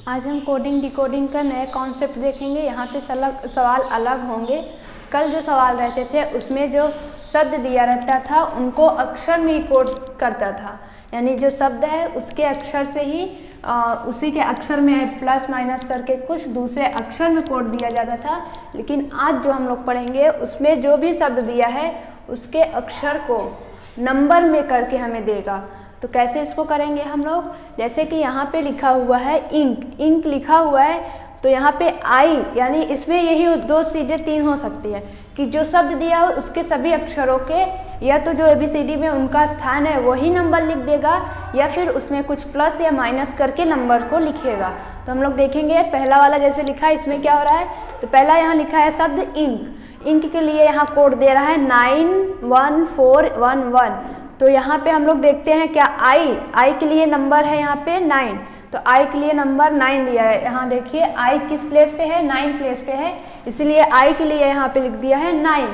आज हम coding decoding का नए कॉन्सेप्ट देखेंगे। यहाँ पे सवाल अलग होंगे। कल जो सवाल रहते थे उसमें जो शब्द दिया रहता था उनको अक्षर में ही कोड करता था, यानी जो शब्द है उसके अक्षर से ही उसी के अक्षर में प्लस माइनस करके कुछ दूसरे अक्षर में कोड दिया जाता था। लेकिन आज जो हम लोग पढ़ेंगे उसमें जो भी शब्द दिया है उसके अक्षर को नंबर में करके हमें देगा। तो कैसे इसको करेंगे हम लोग, जैसे कि यहाँ पे लिखा हुआ है इंक, इंक लिखा हुआ है तो यहाँ पे आई, यानी इसमें यही दो चीज़ें तीन हो सकती है कि जो शब्द दिया हो उसके सभी अक्षरों के या तो जो ABCD में उनका स्थान है वही नंबर लिख देगा या फिर उसमें कुछ प्लस या माइनस करके नंबर को लिखेगा। तो हम लोग देखेंगे पहला वाला जैसे लिखा है इसमें क्या हो रहा है। तो पहला यहाँ लिखा है शब्द इंक, इंक के लिए यहाँ कोड दे रहा है 91411। तो यहाँ पे हम लोग देखते हैं क्या आई के लिए नंबर है यहाँ पे 9, तो आई के लिए नंबर 9 दिया है। यहाँ देखिए आई किस प्लेस पे है, 9 प्लेस पे है, इसलिए आई के लिए यहाँ पे लिख दिया है 9।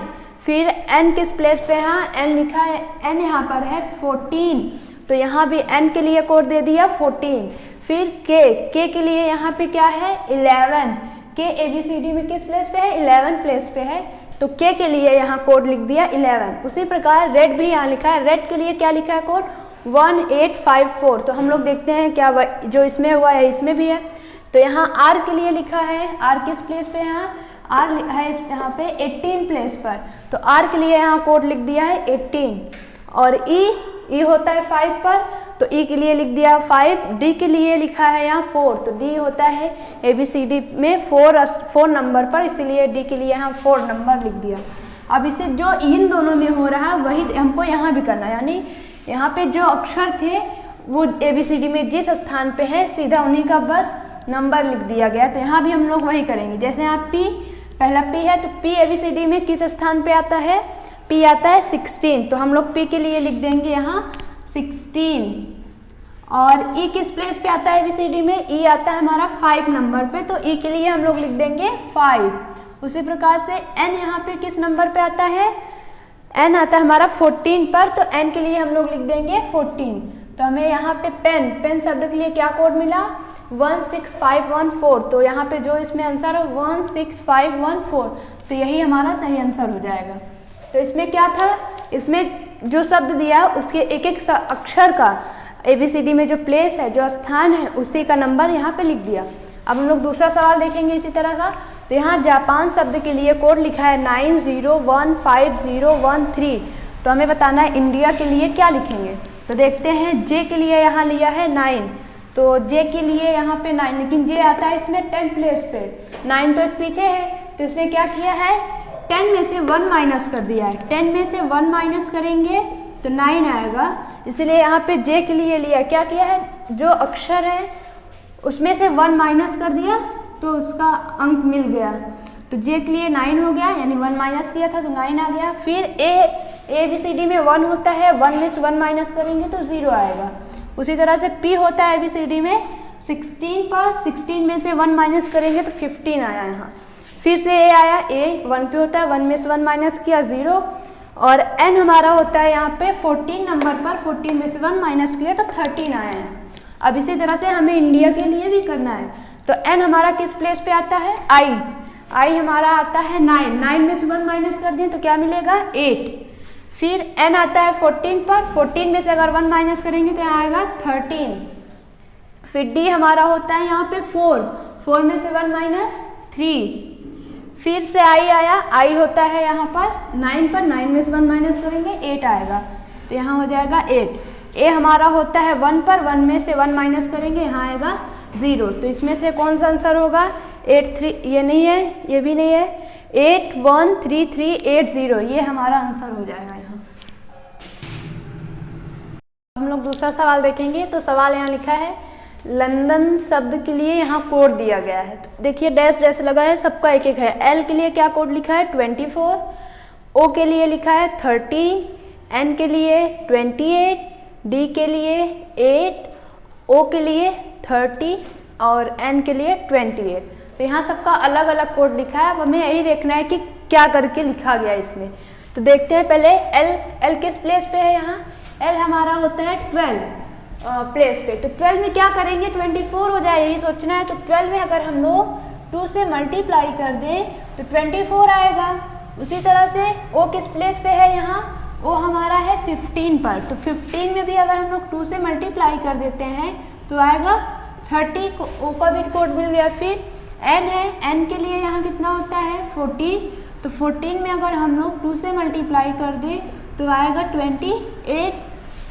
फिर एन किस प्लेस पे है, एन लिखा है, एन यहाँ पर है 14, तो यहाँ भी एन के लिए कोड दे दिया 14। फिर के के लिए यहाँ पे क्या है 11, के ABCD में किस प्लेस पे है 11 प्लेस पे है, तो के लिए यहाँ कोड लिख दिया 11। उसी प्रकार रेड भी यहाँ लिखा है, रेड के लिए क्या लिखा है कोड 1854। तो हम लोग देखते हैं क्या जो इसमें हुआ है इसमें भी है। तो यहाँ आर के लिए लिखा है, आर किस प्लेस पे है, आर है यहाँ पे 18 प्लेस पर, तो आर के लिए यहाँ कोड लिख दिया है 18। और ई होता है 5 पर, तो ई के लिए लिख दिया 5। डी के लिए लिखा है यहाँ 4, तो डी होता है ABCD में 4 नंबर पर, इसीलिए डी के लिए यहाँ 4 नंबर लिख दिया। अब इसे जो इन दोनों में हो रहा है वही हमको यहाँ भी करना है, यानी यहाँ पे जो अक्षर थे वो ABCD में जिस स्थान पे है सीधा उन्हीं का बस नंबर लिख दिया गया। तो यहाँ भी हम लोग वही करेंगे। जैसे यहाँ P, पहला P है तो P ABCD में किस स्थान पे आता है, P आता है 16, तो हम लोग P के लिए लिख देंगे यहाँ 16। और E किस प्लेस पे आता है ABCD में, E आता है हमारा 5 नंबर पे, तो E के लिए हम लोग लिख देंगे 5। उसी प्रकार से N यहाँ पे किस नंबर पे आता है, N आता है हमारा 14 पर, तो N के लिए हम लोग लिख देंगे 14। तो हमें यहाँ पे पेन शब्द के लिए क्या कोड मिला 16514, तो यहाँ पे जो इसमें आंसर है 16514, तो यही हमारा सही आंसर हो जाएगा। तो इसमें क्या था, इसमें जो शब्द दिया उसके एक एक अक्षर का ABCD में जो प्लेस है, जो स्थान है, उसी का नंबर यहाँ पे लिख दिया। अब हम लोग दूसरा सवाल देखेंगे इसी तरह का। तो यहाँ जापान शब्द के लिए कोड लिखा है 90150113, तो हमें बताना है इंडिया के लिए क्या लिखेंगे। तो देखते हैं जे के लिए यहाँ लिया है 9, तो जे के लिए यहाँ पे 9, लेकिन जे आता है इसमें 10 प्लेस पे, 9 तो एक पीछे है, तो इसमें क्या किया है 10 में से 1 माइनस कर दिया है। 10 में से 1 माइनस करेंगे तो 9 आएगा, इसलिए यहाँ पे जे के लिए लिया, क्या किया है जो अक्षर है उसमें से 1 माइनस कर दिया तो उसका अंक मिल गया। तो जे के लिए 9 हो गया, यानी 1 माइनस किया था तो 9 आ गया। फिर ABCD में 1 होता है, 1 में से 1 माइनस करेंगे तो 0 आएगा। उसी तरह से P होता है ABCD में 16 पर, 16 में से 1 माइनस करेंगे तो 15 आया यहाँ। फिर से A आया, A 1 पे होता है, 1 में से 1 माइनस किया 0। और N हमारा होता है यहाँ पे 14 नंबर पर, 14 में से 1 माइनस किया तो 13 आया है। अब इसी तरह से हमें इंडिया के लिए भी करना है। तो N हमारा किस प्लेस पे आता है, आई हमारा आता है 9 में से 1 माइनस कर दें तो क्या मिलेगा 8। फिर N आता है 14 पर, 14 में से अगर 1 माइनस करेंगे तो आएगा 13। फिर D हमारा होता है यहाँ पे 4 में से 1 माइनस 3। फिर से आई आया, आई होता है यहाँ पर 9 पर, 9 में से 1 माइनस करेंगे 8 आएगा, तो यहाँ हो जाएगा 8। ए हमारा होता है 1 पर, 1 में से 1 माइनस करेंगे यहाँ आएगा 0, तो इसमें से कौन सा आंसर होगा 83, ये नहीं है, ये भी नहीं है, 813380, ये हमारा आंसर हो जाएगा यहाँ। हम लोग दूसरा सवाल देखेंगे। तो सवाल यहाँ लिखा है लंदन शब्द के लिए यहाँ कोड दिया गया है। तो देखिए डैश डैश लगा है, सबका एक एक है। L के लिए क्या कोड लिखा है 24, O के लिए लिखा है 30, N के लिए 28, D के लिए 8, O के लिए 30 और N के लिए 28। तो यहाँ सबका अलग अलग कोड लिखा है। अब हमें यही देखना है कि क्या करके लिखा गया इसमें। तो देखते हैं पहले L किस प्लेस पे है, यहाँ L हमारा होता है 12, प्लेस पे। तो 12 में क्या करेंगे, 24 हो जाए, यही सोचना है। तो 12 में अगर हम लोग 2 से मल्टीप्लाई कर दें तो 24 आएगा। उसी तरह से ओ किस प्लेस पे है, यहाँ ओ हमारा है 15 पर। तो 15 में भी अगर हम लोग 2 से मल्टीप्लाई कर देते हैं तो आएगा 30, ओ का भी कोड मिल गया। फिर एन है, एन के लिए यहाँ कितना होता है 14। तो 14 में अगर हम लोग 2 से मल्टीप्लाई कर दें तो आएगा 28।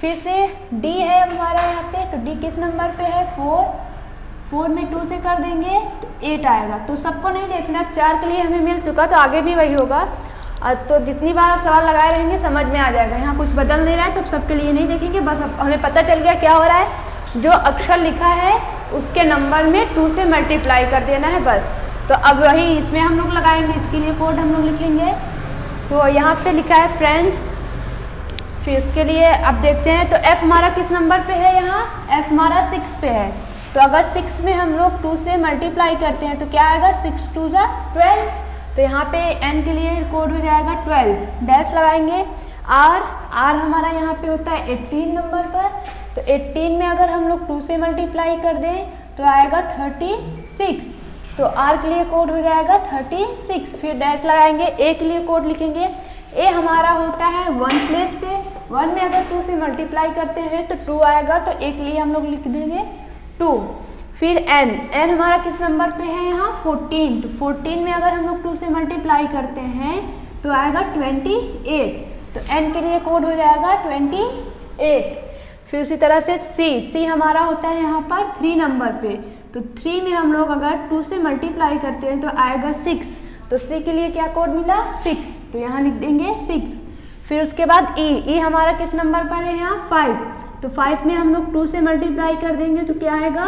फिर से डी है हमारा यहाँ पे, तो डी किस नंबर पे है 4 में 2 से कर देंगे तो 8 आएगा। तो सबको नहीं देखना, 4 के लिए हमें मिल चुका तो आगे भी वही होगा। तो जितनी बार आप सवाल लगाए रहेंगे समझ में आ जाएगा। यहाँ कुछ बदल नहीं रहा है तो सबके लिए नहीं देखेंगे, बस हमें पता चल गया क्या हो रहा है। जो अक्षर लिखा है उसके नंबर में 2 से मल्टीप्लाई कर देना है बस। तो अब वही इसमें हम लोग लगाएंगे, इसके लिए कोड हम लोग लिखेंगे। तो यहाँ पे लिखा है फ्रेंड्स, फिर इसके लिए अब देखते हैं। तो f हमारा किस नंबर पे है, यहाँ f हमारा 6 पे है। तो अगर 6 में हम लोग 2 से मल्टीप्लाई करते हैं तो क्या आएगा 6 2 जा 12। तो यहाँ पे n के लिए कोड हो जाएगा 12, डैश लगाएंगे। r हमारा यहाँ पे होता है 18 नंबर पर। तो 18 में अगर हम लोग 2 से मल्टीप्लाई कर दें तो आएगा 36। तो r के लिए कोड हो जाएगा 36, फिर डैश लगाएंगे। a के लिए कोड लिखेंगे, ए हमारा होता है 1 प्लेस पे। 1 में अगर 2 से मल्टीप्लाई करते हैं तो 2 आएगा, तो एक लिए हम लोग लिख देंगे 2। फिर एन हमारा किस नंबर पे है, यहाँ 14। तो 14 में अगर हम लोग 2 से मल्टीप्लाई करते हैं तो आएगा 28। तो एन के लिए कोड हो जाएगा 28। फिर उसी तरह से सी हमारा होता है यहाँ पर 3 नंबर पे। तो 3 में हम लोग अगर 2 से मल्टीप्लाई करते हैं तो आएगा 6। तो सी के लिए क्या कोड मिला 6, तो यहाँ लिख देंगे 6। फिर उसके बाद ई हमारा किस नंबर पर है, यहाँ 5। तो 5 में हम लोग 2 से मल्टीप्लाई कर देंगे तो क्या आएगा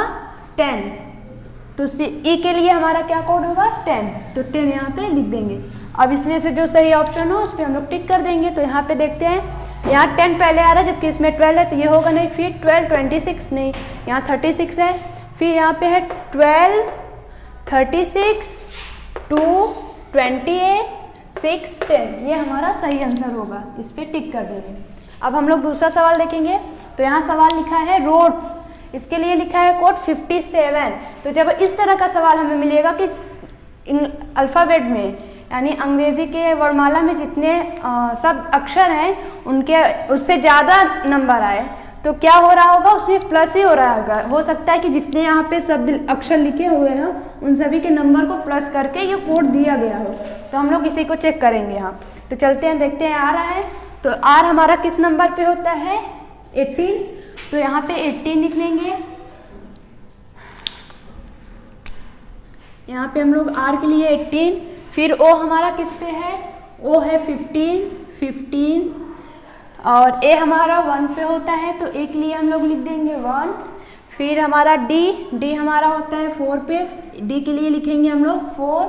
10। तो ई के लिए हमारा क्या कोड होगा 10। तो 10 यहाँ पे लिख देंगे। अब इसमें से जो सही ऑप्शन हो उस पर हम लोग टिक कर देंगे। तो यहाँ पे देखते हैं, यहाँ 10 पहले आ रहा है जबकि इसमें 12 है तो ये होगा नहीं। फिर 12 26 नहीं, यहाँ 36 है। फिर यहाँ पे है 12 36 2 28 6 10, ये हमारा सही आंसर होगा। इस पर टिक कर देंगे। अब हम लोग दूसरा सवाल देखेंगे। तो यहाँ सवाल लिखा है रोड्स, इसके लिए लिखा है कोड 57। तो जब इस तरह का सवाल हमें मिलेगा कि अल्फ़ाबेट में यानी अंग्रेजी के वर्णमाला में जितने शब्द अक्षर हैं उनके उससे ज़्यादा नंबर आए तो क्या हो रहा होगा, उसमें प्लस ही हो रहा होगा। हो सकता है कि जितने यहाँ पे शब्द अक्षर लिखे हुए हैं उन सभी के नंबर को प्लस करके ये कोड दिया गया हो। तो हम लोग इसी को चेक करेंगे यहाँ। तो चलते हैं, देखते हैं आ रहा है। तो आर हमारा किस नंबर पे होता है 18। तो यहाँ पे 18 लिख लेंगे। यहाँ पे हम लोग आर के लिए 18। फिर ओ हमारा किस पे है, ओ है 15 और ए हमारा 1 पे होता है तो ए के लिए हम लोग लिख देंगे 1। फिर हमारा डी हमारा होता है 4 पे, डी के लिए लिखेंगे हम लोग 4।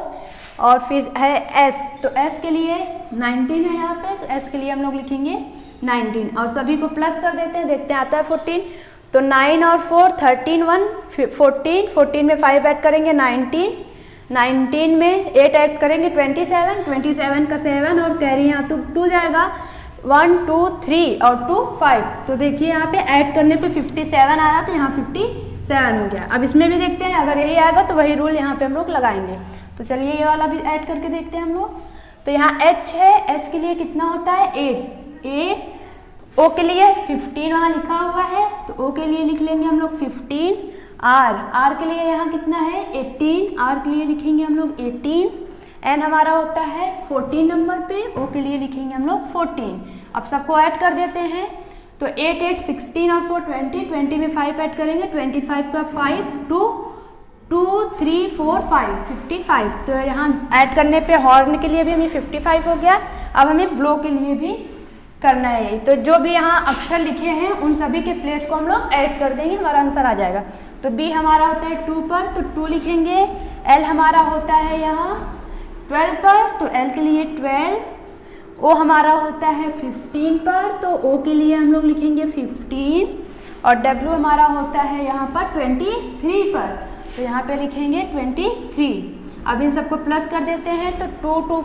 और फिर है एस, तो एस के लिए 19 है यहाँ पे, तो एस के लिए हम लोग लिखेंगे 19 और सभी को प्लस कर देते हैं, देखते हैं आता है 14। तो 9 और 4 13 1 14 में 5 ऐड करेंगे 19 में 8 ऐड करेंगे 27 का 7 और कैरी यहाँ तो 2 जाएगा 1 2 3 और 2 5। तो देखिए यहाँ पे ऐड करने पे 57 आ रहा तो यहाँ 57 हो गया। अब इसमें भी देखते हैं, अगर यही आएगा तो वही रूल यहाँ पे हम लोग लगाएंगे। तो चलिए ये वाला भी ऐड करके देखते हैं हम लोग। तो यहाँ H है, H के लिए कितना होता है 8। O के लिए 15 वहाँ लिखा हुआ है तो O के लिए लिख लेंगे हम लोग 15। R के लिए यहाँ कितना है 18, R के लिए लिखेंगे हम लोग 18। N हमारा होता है 14 नंबर पे, O के लिए लिखेंगे हम लोग 14। अब सबको ऐड कर देते हैं। तो 8 8 16 और 4 20 में 5 ऐड करेंगे 25 का 5 2 3 4 5 55। तो यहाँ ऐड करने पे हॉर्न के लिए भी हमें 55 हो गया। अब हमें ब्लो के लिए भी करना है। तो जो भी यहाँ अक्षर लिखे हैं उन सभी के प्लेस को हम लोग ऐड कर देंगे, हमारा आंसर आ जाएगा। तो B हमारा होता है 2 पर तो 2 लिखेंगे। L हमारा होता है यहाँ 12 पर तो L के लिए 12। O हमारा होता है 15 पर तो O के लिए हम लोग लिखेंगे 15। और W हमारा होता है यहाँ पर 23 पर तो यहाँ पे लिखेंगे 23। अब इन सबको प्लस कर देते हैं। तो 2 2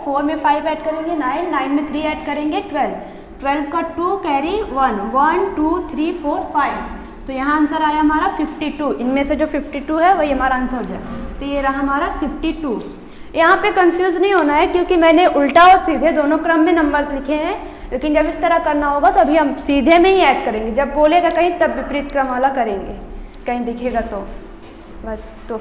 4 में 5 ऐड करेंगे 9 में 3 ऐड करेंगे 12 का 2 कैरी 1 1 2 3 4 5। तो यहाँ आंसर आया हमारा 52। इनमें से जो 52 है वही हमारा आंसर हो गया। तो ये रहा हमारा 52। यहाँ पे कंफ्यूज नहीं होना है क्योंकि मैंने उल्टा और सीधे दोनों क्रम में नंबर्स लिखे हैं, लेकिन जब इस तरह करना होगा तो अभी हम सीधे में ही ऐड करेंगे। जब बोलेगा कहीं तब विपरीत क्रम वाला करेंगे, कहीं दिखेगा तो बस। तो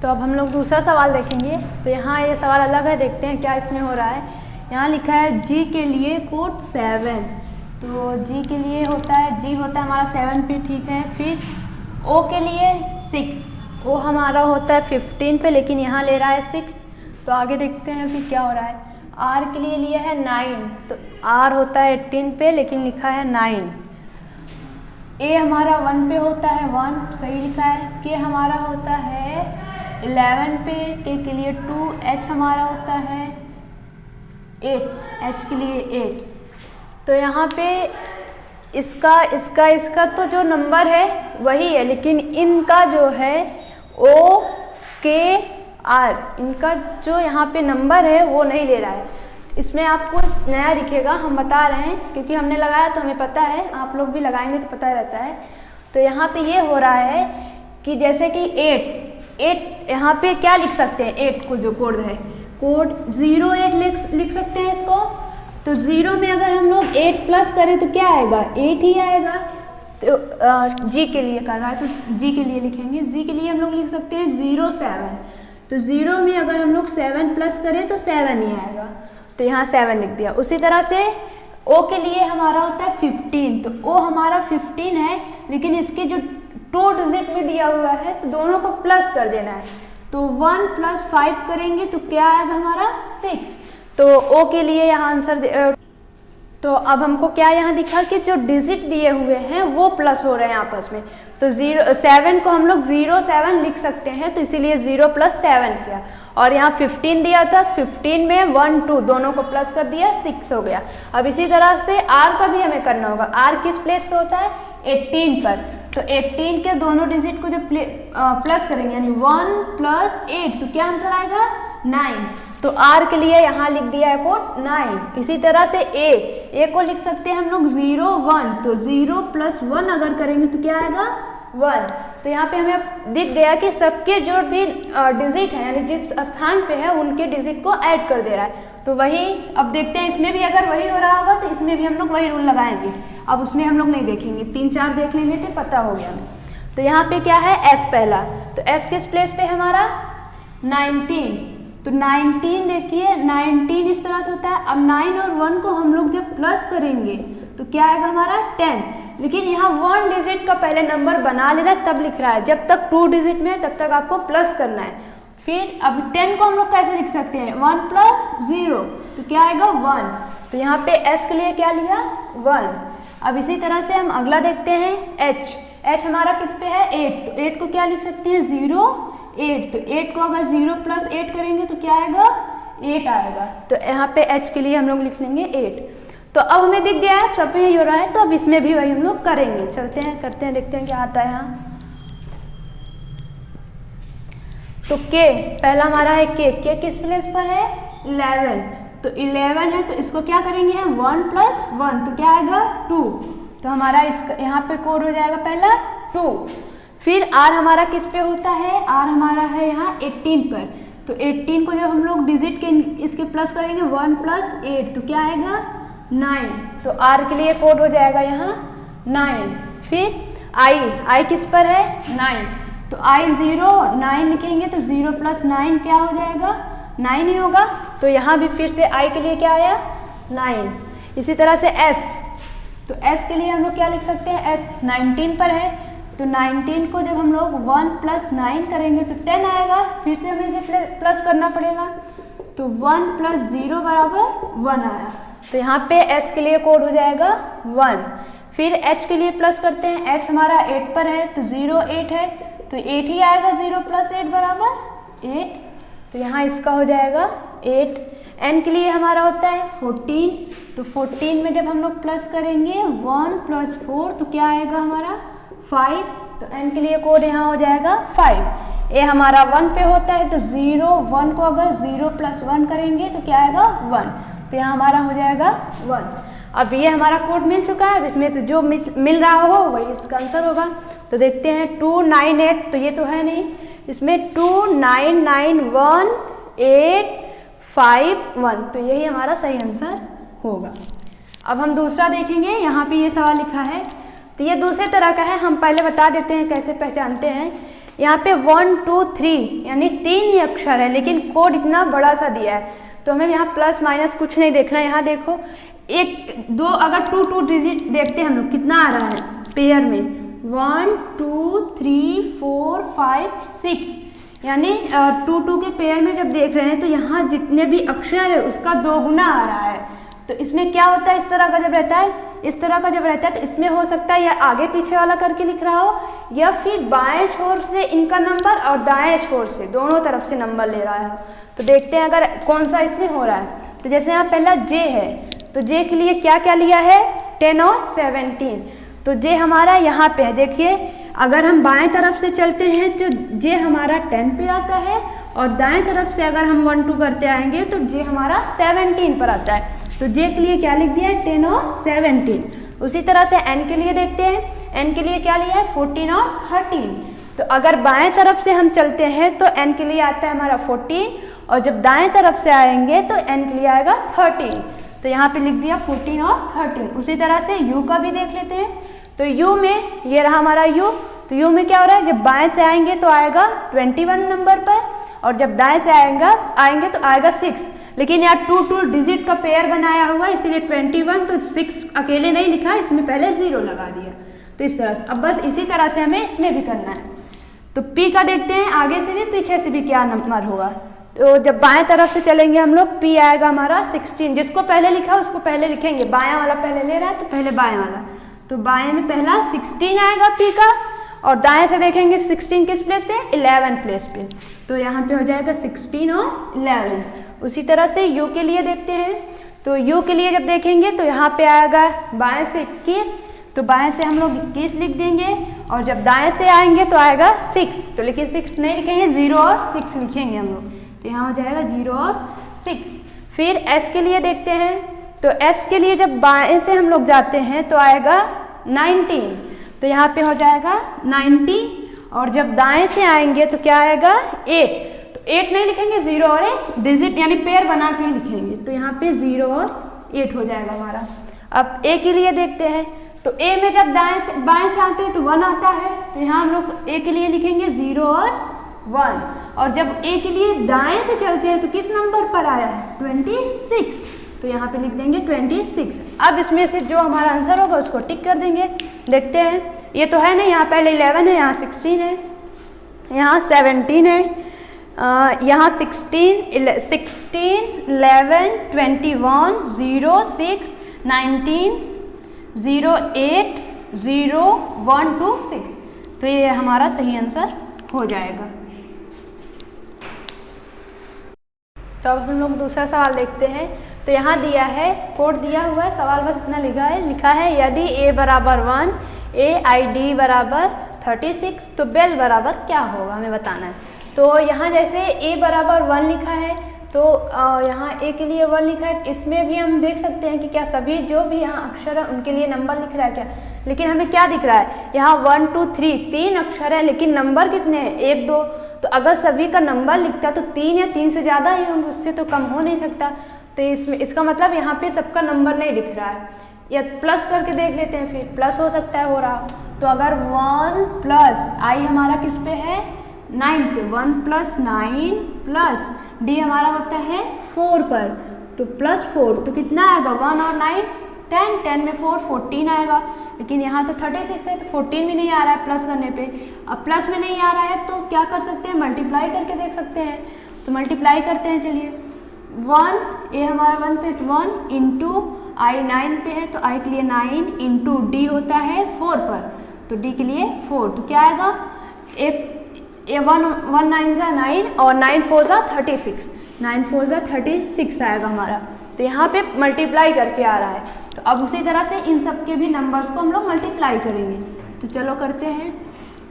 अब हम लोग दूसरा सवाल देखेंगे। तो यहाँ ये सवाल अलग है, देखते हैं क्या इसमें हो रहा है। यहाँ लिखा है जी के लिए कोड 7। तो जी के लिए होता है, जी होता है हमारा 7 पे, ठीक है। फिर ओ के लिए 6, ओ हमारा होता है 15 पे, लेकिन यहाँ ले रहा है 6। तो आगे देखते हैं फिर क्या हो रहा है। आर के लिए लिया है 9, तो आर होता है 18 पे, लेकिन लिखा है 9। ए हमारा 1 पे होता है 1, सही लिखा है। के हमारा होता है 11 पे, के के लिए 2। एच हमारा होता है 8, एच के लिए 8। तो यहाँ पे इसका तो जो नंबर है वही है, लेकिन इनका जो है ओ के आर, इनका जो यहाँ पे नंबर है वो नहीं ले रहा है। इसमें आपको नया दिखेगा, हम बता रहे हैं क्योंकि हमने लगाया तो हमें पता है, आप लोग भी लगाएंगे तो पता रहता है। तो यहाँ पे ये हो रहा है कि जैसे कि 8 यहाँ पे क्या लिख सकते हैं, 8 को जो कोड है, कोड 08 लिख सकते हैं इसको। तो 0 में अगर हम लोग 8 प्लस करें तो क्या आएगा, 8 ही आएगा। तो जी के लिए कर रहा है तो जी के लिए लिखेंगे। जी के लिए हम लोग लिख सकते हैं 07। तो 0 में अगर हम लोग 7 प्लस करें तो 7 ही आएगा, तो यहाँ 7 लिख दिया। उसी तरह से ओ के लिए हमारा होता है 15। तो ओ हमारा 15 है, लेकिन इसके जो 2 डिजिट में दिया हुआ है तो दोनों को प्लस कर देना है। तो 1 + 5 करेंगे तो क्या आएगा हमारा 6। तो ओ के लिए यहाँ आंसर तो अब हमको क्या यहाँ दिखा कि जो डिजिट दिए हुए हैं वो प्लस हो रहे हैं आपस में। तो 7 को हम लोग 07 लिख सकते हैं, तो इसीलिए 0 + 7 किया। और यहाँ 15 दिया था, 15 में 1 2 दोनों को प्लस कर दिया, 6 हो गया। अब इसी तरह से आर का भी हमें करना होगा। आर किस प्लेस पे होता है, 18 पर। तो 18 के दोनों डिजिट को जब प्लस करेंगे यानी 1 + 8 तो क्या आंसर आएगा 9। तो आर के लिए यहाँ लिख दिया है कोड 9। इसी तरह से ए को लिख सकते हैं हम लोग 0 1। तो 0 + 1 अगर करेंगे तो क्या आएगा 1। तो यहाँ पे हमें दिख गया कि सबके जो भी डिजिट हैं यानी जिस स्थान पे है उनके डिजिट को ऐड कर दे रहा है। तो वही अब देखते हैं, इसमें भी अगर वही हो रहा होगा तो इसमें भी हम लोग वही रूल लगाएंगे। अब उसमें हम लोग नहीं देखेंगे, 3-4 देख लेंगे तो पता हो गया हमें। तो यहाँ पे क्या है एस पहला, तो एस किस प्लेस पे है हमारा 19। तो 19 देखिए 19 इस तरह से होता है। अब 9 और 1 को हम लोग जब प्लस करेंगे तो क्या आएगा हमारा 10। लेकिन यहाँ 1 डिजिट का पहले नंबर बना लेना तब लिख रहा है, जब तक 2 डिजिट में है तब तक आपको प्लस करना है। फिर अब 10 को हम लोग कैसे लिख सकते हैं 1 + 0 तो क्या आएगा 1। तो यहाँ पे एस के लिए क्या लिया 1। अब इसी तरह से हम अगला देखते हैं एच हमारा किस पे है 8। तो 8 को क्या लिख सकते हैं 0 8। तो 8 को अगर 0 + 8 करेंगे तो क्या आएगा 8 आएगा। तो यहाँ पे एच के लिए हम लोग लिख लेंगे 8। तो अब हमें दिख गया है सब पे यही हो रहा है, तो अब इसमें भी वही हम लोग करेंगे। चलते हैं करते हैं, देखते हैं क्या आता है यहाँ। तो के पहला हमारा है के किस प्लेस पर है 11। तो 11 है तो इसको क्या करेंगे हम 1 + 1 तो क्या आएगा 2। तो हमारा इसका यहाँ पे कोड हो जाएगा पहला 2। फिर आर हमारा किस पे होता है, आर हमारा है यहाँ 18 पर। तो 18 को जब हम लोग डिजिट के इसके प्लस करेंगे 1 + 8 तो क्या आएगा 9। तो आर के लिए कोड हो जाएगा यहाँ 9। फिर आई किस पर है 9। तो आई 0 9 लिखेंगे तो 0 + 9 क्या हो जाएगा 9 ही होगा। तो यहाँ भी फिर से आई के लिए क्या आया 9। इसी तरह से एस, तो एस के लिए हम लोग क्या लिख सकते हैं एस 19 पर है। तो 19 को जब हम लोग 1 + 9 करेंगे तो 10 आएगा। फिर से हमें इसे प्लस करना पड़ेगा। तो 1 + 0 = 1 आया। तो यहाँ पे एस के लिए कोड हो जाएगा 1। फिर एच के लिए प्लस करते हैं। एच हमारा 8 पर है तो 0 8 है तो 8 ही आएगा। 0 + 8 = 8। तो यहाँ इसका हो जाएगा 8। एन के लिए हमारा होता है 14। तो 14 में जब हम लोग प्लस करेंगे 1 + 4 तो क्या आएगा हमारा 5। तो एन के लिए कोड यहाँ हो जाएगा 5। ए हमारा 1 पे होता है तो 0 1 को अगर 0 + 1 करेंगे तो क्या आएगा 1। तो यहाँ हमारा हो जाएगा 1। अब ये हमारा कोड मिल चुका है, अब इसमें से जो मिल रहा हो वही इसका आंसर होगा। तो देखते हैं 298, तो ये तो है नहीं, इसमें 2991851, तो यही हमारा सही आंसर होगा। अब हम दूसरा देखेंगे, यहाँ पे ये सवाल लिखा है, तो ये दूसरे तरह का है, हम पहले बता देते हैं कैसे पहचानते हैं। यहाँ पे 1 2 3 यानी 3 ही अक्षर है, लेकिन कोड इतना बड़ा सा दिया है, तो हमें यहाँ प्लस माइनस कुछ नहीं देखना है। यहाँ देखो 1 2 अगर 2 डिजिट देखते हैं हम लोग, कितना आ रहा है पेयर में 1 2 3 4 5 6, यानी 2 के पेयर में जब देख रहे हैं तो यहाँ जितने भी अक्षर है उसका 2 गुना आ रहा है। तो इसमें क्या होता है, इस तरह का जब रहता है, इस तरह का जब रहता है तो इसमें हो सकता है या आगे पीछे वाला करके लिख रहा हो, या फिर बाएं छोर से इनका नंबर और दाएं छोर से दोनों तरफ से नंबर ले रहा है। तो देखते हैं अगर कौन सा इसमें हो रहा है। तो जैसे यहाँ पहला जे है, तो जे के लिए क्या क्या लिया है 10 और 17, तो जे हमारा यहाँ पे है। देखिए अगर हम बाएं तरफ से चलते हैं तो जे हमारा 10 पे आता है, और दाएं तरफ से अगर हम 1 2 करते आएंगे तो जे हमारा 17 पर आता है। तो जे के लिए क्या लिख दिया है 10 और 17। उसी तरह से एन के लिए देखते हैं, एन के लिए क्या लिया है 14 और 13। तो अगर बाएं तरफ से हम चलते हैं तो एन के लिए आता है हमारा 14, और जब दाएं तरफ से आएंगे तो एन के लिए आएगा 13। तो यहाँ पे लिख दिया 14 और 13। उसी तरह से यू का भी देख लेते हैं। तो यू में ये रहा हमारा यू, तो यू में क्या हो रहा है, जब बाएं से आएंगे तो आएगा 21 नंबर पर, और जब दाएं से आएंगे तो आएगा 6। लेकिन यहाँ 2 डिजिट का पेयर बनाया हुआ है, इसलिए 21, तो 6 अकेले नहीं लिखा, इसमें पहले 0 लगा दिया। तो इस तरह से अब बस इसी तरह से हमें इसमें भी करना है। तो पी का देखते हैं, आगे से भी पीछे से भी क्या नंबर होगा। तो जब बाएं तरफ से चलेंगे हम लोग, पी आएगा हमारा 16, जिसको पहले लिखा उसको पहले लिखेंगे, बायां वाला पहले ले रहा है तो पहले बाएं वाला, तो बाएं में पहला 16 आएगा पी का, और दाएं से देखेंगे 16 किस प्लेस पे 11 प्लेस पे, तो यहाँ पे हो जाएगा 16 और 11। उसी तरह से यू के लिए देखते हैं। तो यू के लिए जब देखेंगे तो यहाँ पे आएगा बाएं से 21, तो बाएं से हम लोग 21 लिख देंगे, और जब दाएं से आएंगे तो आएगा 6, तो लेकिन 6 नहीं लिखेंगे, 0 और 6 लिखेंगे हम लोग, तो यहाँ हो जाएगा 0 और 6। फिर एस के लिए देखते हैं। तो एस के लिए जब बाएं से हम लोग जाते हैं तो आएगा 19, तो यहाँ पे हो जाएगा 90, और जब दाएं से आएंगे तो क्या आएगा 8, तो 8 नहीं लिखेंगे, 0 और 1 डिजिट यानी पेयर बना के लिखेंगे, तो यहाँ पे 0 और 8 हो जाएगा हमारा। अब ए के लिए देखते हैं। तो ए में जब बाएं से आते हैं तो 1 आता है, तो यहाँ हम लोग ए के लिए लिखेंगे 0 और 1, और जब ए के लिए दाएं से चलते हैं तो किस नंबर पर आया है 26, तो यहाँ पे लिख देंगे 26। अब इसमें से जो हमारा आंसर होगा उसको टिक कर देंगे। देखते हैं, ये तो है नहीं, यहाँ पहले 11 है, यहाँ 16 है, यहाँ 17 है, यहाँ 16, 11, 21, 0, 6, 19, 0, 8, 0, 1, 2, 6, तो ये हमारा सही आंसर हो जाएगा। तो अब हम लोग दूसरा सवाल देखते हैं। तो यहाँ दिया है, कोड दिया हुआ है, सवाल बस इतना लिखा है यदि a बराबर 1, AID बराबर 36, तो बेल बराबर क्या होगा, हमें बताना है। तो यहाँ जैसे a बराबर 1 लिखा है, तो यहाँ a के लिए 1 लिखा है, इसमें भी हम देख सकते हैं कि क्या सभी जो भी यहाँ अक्षर है उनके लिए नंबर लिख रहा है क्या, लेकिन हमें क्या दिख रहा है यहाँ 1 2 3 3 अक्षर है, लेकिन नंबर कितने हैं 1 2, तो अगर सभी का नंबर लिखता तो 3 या 3 से ज़्यादा ही होंगे, उससे तो कम हो नहीं सकता। तो इसमें इसका मतलब यहाँ पे सबका नंबर नहीं दिख रहा है, या प्लस करके देख लेते हैं, फिर प्लस हो सकता है हो रहा। तो अगर 1 प्लस आई हमारा किस पे है 9 पे, 1 प्लस 9 प्लस डी हमारा होता है 4 पर, तो प्लस 4, तो कितना आएगा 1 और 9 10, 10 में 4 14 आएगा, लेकिन यहाँ तो 36 है तो 14 भी नहीं आ रहा है प्लस करने पे। अब प्लस में नहीं आ रहा है तो क्या कर सकते हैं, मल्टीप्लाई करके देख सकते हैं। तो मल्टीप्लाई करते हैं, चलिए 1 ए हमारा 1 पे, तो 1 इंटू आई 9 पे है, तो आई के लिए 9 इंटू डी होता है 4 पर, तो डी के लिए 4, तो क्या आएगा 1 9 जा 9 और 9 4 जा 36, 9 4 जा 36 आएगा हमारा। तो यहाँ पे मल्टीप्लाई करके आ रहा है, तो अब उसी तरह से इन सब के भी नंबर्स को हम लोग मल्टीप्लाई करेंगे। तो चलो करते हैं।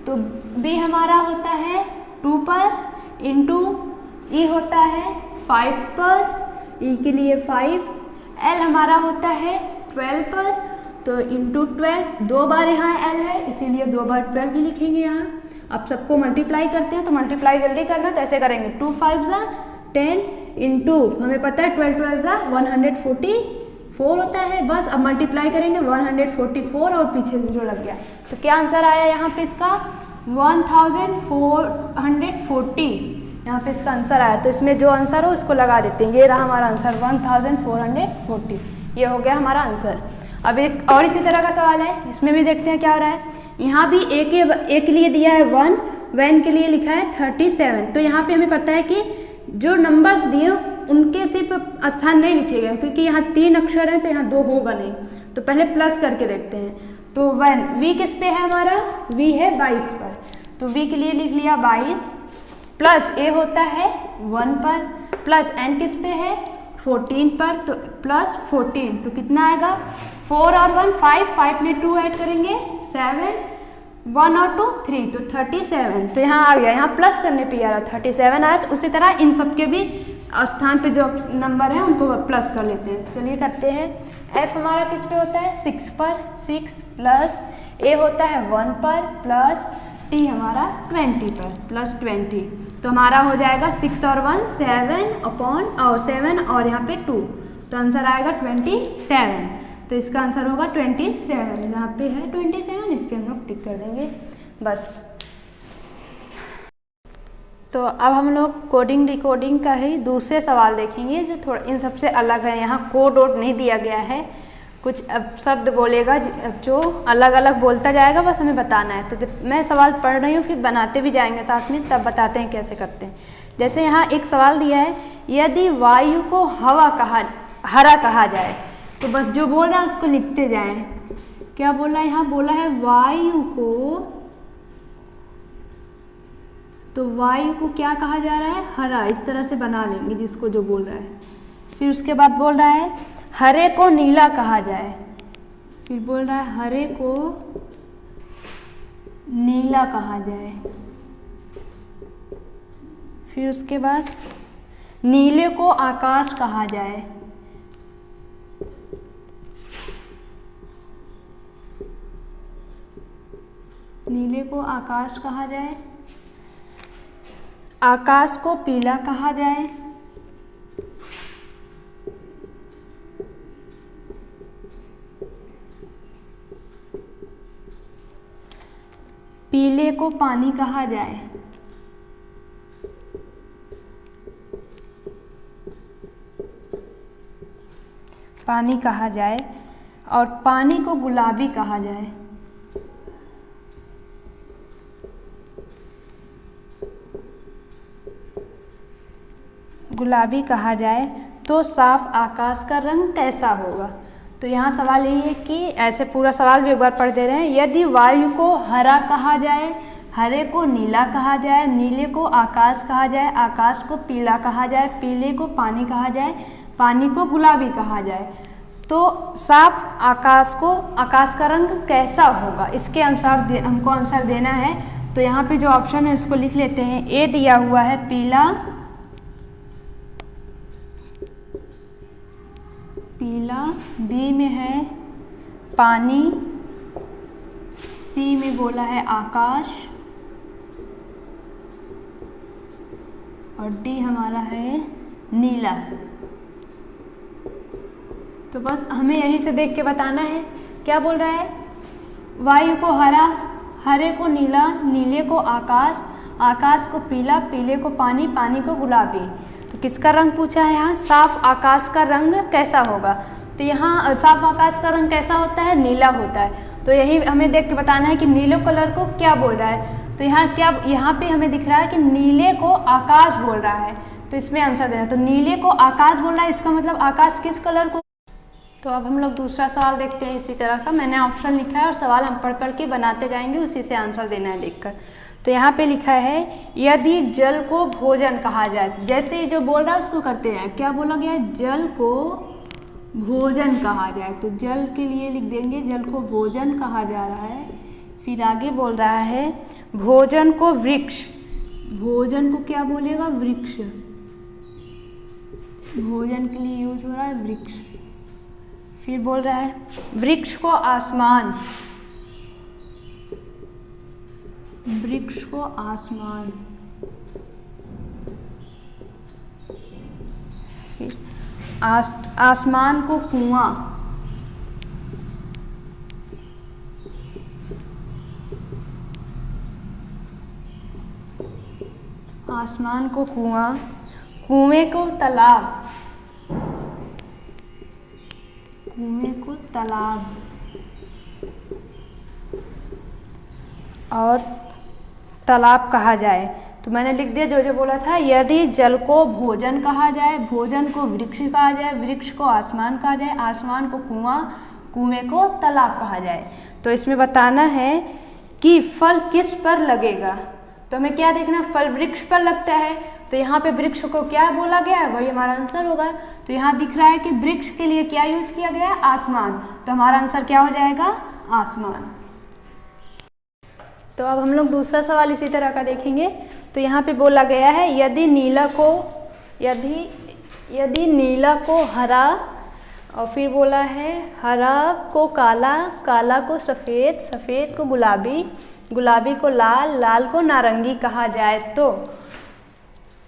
तो बी हमारा होता है 2 पर, इंटू ई होता है 5 पर, ई के लिए 5, एल हमारा होता है 12 पर, तो इंटू 12 2 बार यहाँ l है इसीलिए 2 बार 12 भी लिखेंगे यहाँ। अब सबको मल्टीप्लाई करते हैं तो मल्टीप्लाई जल्दी करना, तो ऐसे करेंगे 2 5 10 इंटू हमें पता है 12 12 144 होता है बस। अब मल्टीप्लाई करेंगे 144 और पीछे 0 लग गया, तो क्या आंसर आया यहाँ पे इसका 1440 यहाँ पे इसका आंसर आया। तो इसमें जो आंसर हो उसको लगा देते हैं, ये रहा हमारा आंसर 1440, ये हो गया हमारा आंसर। अब एक और इसी तरह का सवाल है, इसमें भी देखते हैं क्या हो रहा है। यहाँ भी ए के लिए दिया है 1, वैन के लिए लिखा है 37। तो यहाँ पे हमें पता है कि जो नंबर्स दिए उनके सिर्फ स्थान नहीं लिखे गए, क्योंकि यहाँ 3 अक्षर हैं तो यहाँ 2 होगा नहीं। तो पहले प्लस करके देखते हैं, तो वैन वी किस पे है हमारा, वी है 22 पर, तो वी के लिए लिख लिया 22 प्लस ए होता है 1 पर प्लस एन किस पे है 14 पर, तो प्लस 14, तो कितना आएगा 4 और 1 5, 5 में 2 ऐड करेंगे 7, 1 और 2 3, तो 37। तो यहाँ आ गया, यहाँ प्लस करने पे आ रहा 37 आया। तो उसी तरह इन सब के भी स्थान पे जो नंबर है उनको प्लस कर लेते हैं। तो चलिए करते हैं। एफ हमारा किस पे होता है 6 पर, 6 प्लस ए होता है 1 पर प्लस टी हमारा 20 पर प्लस 20, तो हमारा हो जाएगा 6 और 1 7 और यहाँ पे 2, तो आंसर आएगा 27। तो इसका आंसर होगा 27, यहाँ पे है 27, इस पर हम लोग टिक कर देंगे बस। तो अब हम लोग कोडिंग डिकोडिंग का ही दूसरे सवाल देखेंगे जो थोड़ा इन सबसे अलग है। यहाँ कोड वोड नहीं दिया गया है, कुछ अब शब्द बोलेगा जो अलग अलग बोलता जाएगा, बस हमें बताना है। तो मैं सवाल पढ़ रही हूँ, फिर बनाते भी जाएंगे साथ में, तब बताते हैं कैसे करते हैं। जैसे यहाँ एक सवाल दिया है, यदि वायु को हरा कहा जाए, तो बस जो बोल रहा है उसको लिखते जाएं। क्या बोला है यहाँ, बोला है वायु को, तो वायु को क्या कहा जा रहा है हरा, इस तरह से बना लेंगे जिसको जो बोल रहा है। फिर उसके बाद बोल रहा है हरे को नीला कहा जाए, फिर बोल रहा है हरे को नीला कहा जाए। फिर उसके बाद नीले को आकाश कहा जाए, नीले को आकाश कहा जाए। आकाश को पीला कहा जाए, पीले को पानी कहा जाए, पानी कहा जाए, और पानी को गुलाबी कहा जाए। गुलाबी कहा जाए तो साफ आकाश का रंग कैसा होगा। तो यहाँ सवाल यही है कि ऐसे पूरा सवाल भी एक बार पढ़ दे रहे हैं। यदि वायु को हरा कहा जाए, हरे को नीला कहा जाए, नीले को आकाश कहा जाए, आकाश को पीला कहा जाए, पीले को पानी कहा जाए, पानी को गुलाबी कहा जाए, तो साफ आकाश का रंग कैसा होगा, इसके अनुसार हमको आंसर देना है। तो यहाँ पे जो ऑप्शन है उसको लिख लेते हैं। ए दिया हुआ है पीला, बी में है पानी, सी में बोला है आकाश, और डी हमारा है नीला। तो बस हमें यहीं से देख के बताना है। क्या बोल रहा है, वायु को हरा, हरे को नीला, नीले को आकाश, आकाश को पीला, पीले को पानी, पानी को गुलाबी। तो किसका रंग पूछा है यहाँ, साफ आकाश का रंग कैसा होगा। तो यहाँ साफ आकाश का रंग कैसा होता है, नीला होता है। तो यही हमें देख के बताना है कि नीले कलर को क्या बोल रहा है। तो यहाँ पे हमें दिख रहा है कि नीले को आकाश बोल रहा है, तो इसमें आंसर देना। तो नीले को आकाश बोल रहा है, इसका मतलब आकाश किस कलर को। तो अब हम लोग दूसरा सवाल देखते हैं इसी तरह का। मैंने ऑप्शन लिखा है और सवाल हम पढ़ के बनाते जाएंगे, उसी से आंसर देना है देखकर। तो यहाँ पे लिखा है यदि जल को भोजन कहा जाए, तो जैसे जो बोल रहा है उसको करते हैं। क्या बोला गया है, जल को भोजन कहा जाए, तो जल के लिए लिख देंगे जल को भोजन कहा जा रहा है। फिर आगे बोल रहा है भोजन को वृक्ष, भोजन को क्या बोलेगा, वृक्ष, भोजन के लिए यूज हो रहा है वृक्ष। फिर बोल रहा है वृक्ष को आसमान, वृक्ष को आसमान, फिर आसमान को कुआं, आसमान को कुआं, कुएं को तालाब, कुएं को तालाब और तालाब कहा जाए। तो मैंने लिख दिया जो जो बोला था। यदि जल को भोजन कहा जाए, भोजन को वृक्ष कहा जाए, वृक्ष को आसमान कहा जाए, आसमान को कुआं, कुएं को तालाब कहा जाए। तो इसमें बताना है कि फल किस पर लगेगा। तो हमें क्या देखना, फल वृक्ष पर लगता है, तो यहाँ पे वृक्ष को क्या बोला गया है, वही हमारा आंसर होगा। तो यहाँ दिख रहा है कि वृक्ष के लिए क्या यूज किया गया है, आसमान, तो हमारा आंसर क्या हो जाएगा, आसमान। तो अब हम लोग दूसरा सवाल इसी तरह का देखेंगे। तो यहाँ पे बोला गया है यदि नीला को हरा, और फिर बोला है हरा को काला, काला को सफ़ेद, सफ़ेद को गुलाबी, गुलाबी को लाल, लाल को नारंगी कहा जाए तो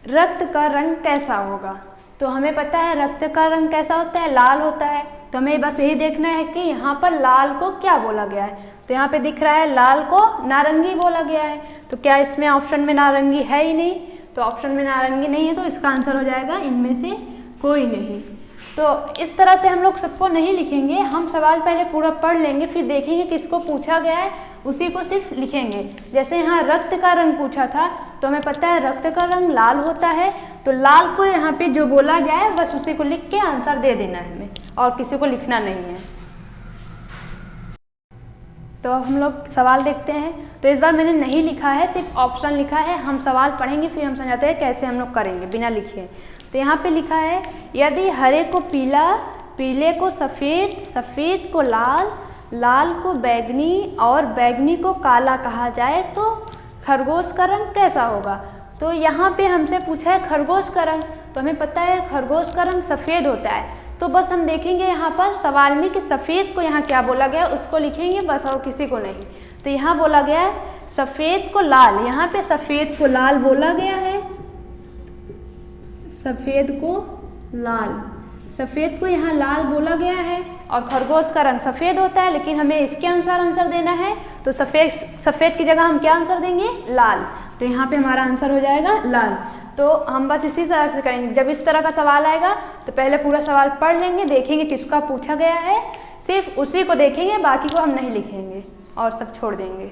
रक्त का रंग कैसा होगा। तो हमें पता है रक्त का रंग कैसा होता है, लाल होता है। तो हमें बस यही देखना है कि यहाँ पर लाल को क्या बोला गया है। तो यहाँ पे दिख रहा है लाल को नारंगी बोला गया है। तो क्या इसमें ऑप्शन में नारंगी है ही नहीं, तो ऑप्शन में नारंगी नहीं है, तो इसका आंसर हो जाएगा इनमें से कोई नहीं। तो इस तरह से हम लोग सबको नहीं लिखेंगे, हम सवाल पहले पूरा पढ़ लेंगे, फिर देखेंगे किसको पूछा गया है, उसी को सिर्फ लिखेंगे। जैसे यहाँ रक्त का रंग पूछा था, तो हमें पता है रक्त का रंग लाल होता है, तो लाल को यहाँ पे जो बोला गया है बस उसी को लिख के आंसर दे देना है हमें, और किसी को लिखना नहीं है। तो अब हम लोग सवाल देखते हैं। तो इस बार मैंने नहीं लिखा है, सिर्फ ऑप्शन लिखा है। हम सवाल पढ़ेंगे फिर हम समझाते हैं कैसे हम लोग करेंगे बिना लिखे। तो यहाँ पे लिखा है यदि हरे को पीला, पीले को सफ़ेद, सफ़ेद को लाल, लाल को बैगनी और बैगनी को काला कहा जाए तो खरगोश का रंग कैसा होगा। तो यहाँ पे हमसे पूछा है खरगोश का रंग, तो हमें पता है खरगोश का रंग सफ़ेद होता है। तो बस हम देखेंगे यहाँ पर सवाल में कि सफ़ेद को यहाँ क्या बोला गया, उसको लिखेंगे बस, और किसी को नहीं। तो यहाँ बोला गया है सफ़ेद को लाल, यहाँ पे सफ़ेद को लाल बोला गया है, सफ़ेद को लाल, सफ़ेद को यहाँ लाल बोला गया है। और खरगोश का रंग सफ़ेद होता है, लेकिन हमें इसके अनुसार आंसर देना है, तो सफ़ेद की जगह हम क्या आंसर देंगे, लाल। तो यहाँ पे हमारा आंसर हो जाएगा लाल। तो हम बस इसी तरह से करेंगे, जब इस तरह का सवाल आएगा तो पहले पूरा सवाल पढ़ लेंगे, देखेंगे किसका पूछा गया है, सिर्फ उसी को देखेंगे, बाकी को हम नहीं लिखेंगे और सब छोड़ देंगे।